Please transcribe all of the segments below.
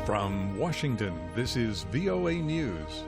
From Washington, this is VOA News.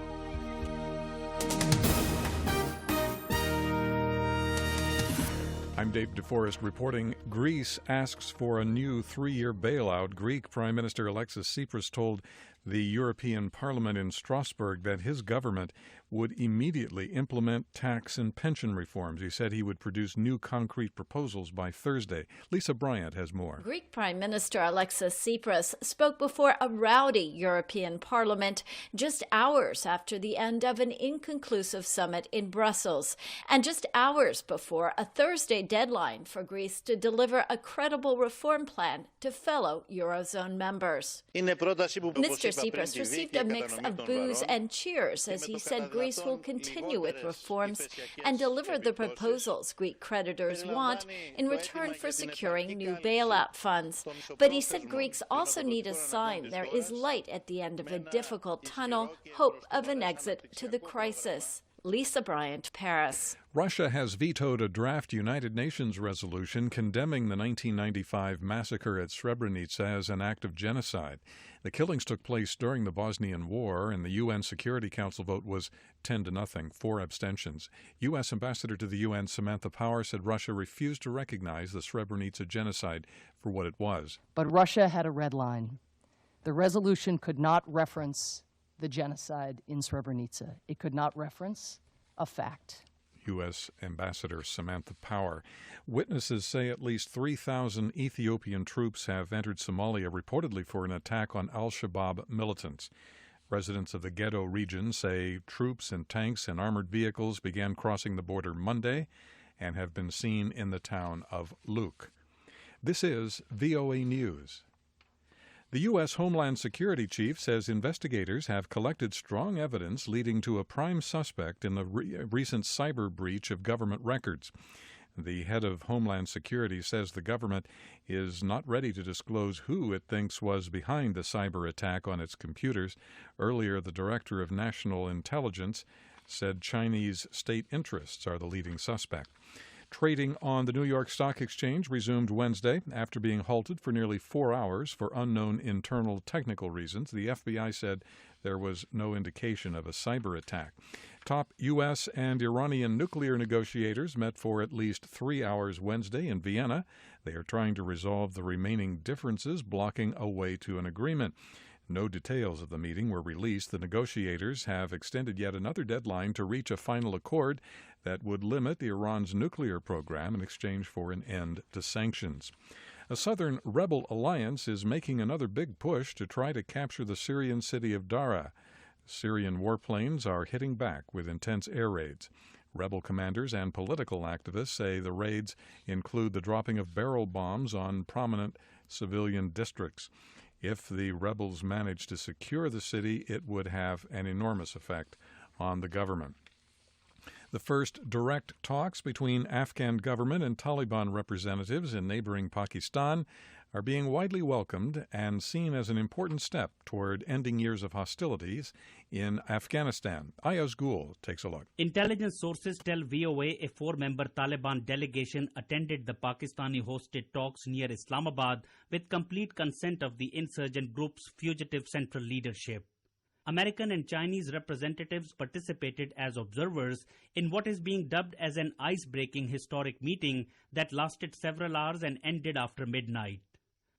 I'm David Forrest reporting. Greece asks for a new 3-year bailout. Greek Prime Minister Alexis Tsipras told the European Parliament in Strasbourg that his government would immediately implement tax and pension reforms. He said he would produce new concrete proposals by Thursday. Lisa Bryan has more. Greek Prime Minister Alexis Tsipras spoke before a rowdy European Parliament just hours after the end of an inconclusive summit in Brussels, and just hours before a Thursday deadline for Greece to deliver a credible reform plan to fellow eurozone members. Mr. Tsipras received a mix of boos and cheers as he said Greece will continue with reforms and deliver the proposals Greek creditors want in return for securing new bailout funds. But he said Greeks also need a sign there is light at the end of a difficult tunnel, hope of an exit to the crisis. Lisa Bryan, Paris. Russia has vetoed a draft United Nations resolution condemning the 1995 massacre at Srebrenica as an act of genocide. The killings took place during the Bosnian War, and the UN Security Council vote was 10-0, 4 abstentions. U.S. Ambassador to the UN Samantha Power said Russia refused to recognize the Srebrenica genocide for what it was. But Russia had a red line. The resolution could not reference the genocide in Srebrenica. It could not reference a fact. U.S. Ambassador Samantha Power. Witnesses say at least 3,000 Ethiopian troops have entered Somalia, reportedly for an attack on al-Shabaab militants. Residents of the Ghetto region say troops and tanks and armored vehicles began crossing the border Monday and have been seen in the town of Luke. This is VOA News. The U.S. Homeland Security Chief says investigators have collected strong evidence leading to a prime suspect in the recent cyber breach of government records. The head of Homeland Security says the government is not ready to disclose who it thinks was behind the cyber attack on its computers. Earlier, the Director of National Intelligence said Chinese state interests are the leading suspect. Trading on the New York Stock Exchange resumed Wednesday after being halted for nearly 4 hours for unknown internal technical reasons. The FBI said there was no indication of a cyber attack. Top U.S. and Iranian nuclear negotiators met for at least 3 hours Wednesday in Vienna. They are trying to resolve the remaining differences blocking a way to an agreement. No details of the meeting were released. The negotiators have extended yet another deadline to reach a final accord that would limit Iran's nuclear program in exchange for an end to sanctions. A southern rebel alliance is making another big push to try to capture the Syrian city of Daraa. Syrian warplanes are hitting back with intense air raids. Rebel commanders and political activists say the raids include the dropping of barrel bombs on prominent civilian districts. If the rebels manage to secure the city, it would have an enormous effect on the government. The first direct talks between Afghan government and Taliban representatives in neighboring Pakistan are being widely welcomed and seen as an important step toward ending years of hostilities in Afghanistan. Ayaz Gul takes a look. Intelligence sources tell VOA a 4-member Taliban delegation attended the Pakistani-hosted talks near Islamabad with complete consent of the insurgent group's fugitive central leadership. American and Chinese representatives participated as observers in what is being dubbed as an ice-breaking historic meeting that lasted several hours and ended after midnight.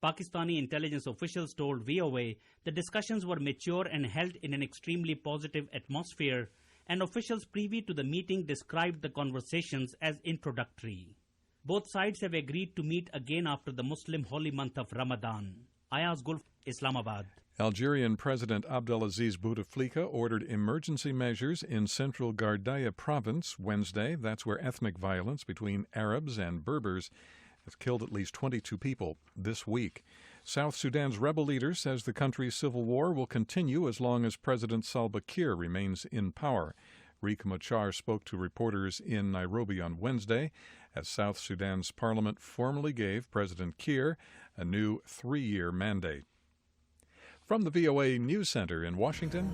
Pakistani intelligence officials told VOA the discussions were mature and held in an extremely positive atmosphere, and officials privy to the meeting described the conversations as introductory. Both sides have agreed to meet again after the Muslim holy month of Ramadan. Ayaz Gul, Islamabad. Algerian President Abdelaziz Bouteflika ordered emergency measures in central Gardaya province Wednesday. That's where ethnic violence between Arabs and Berbers has killed at least 22 people this week. South Sudan's rebel leader says the country's civil war will continue as long as President Salva Kiir remains in power. Riek Machar spoke to reporters in Nairobi on Wednesday as South Sudan's parliament formally gave President Kiir a new 3-year mandate. From the VOA News Center in Washington,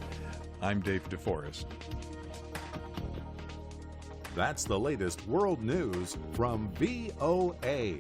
I'm David Forrest. That's the latest world news from VOA.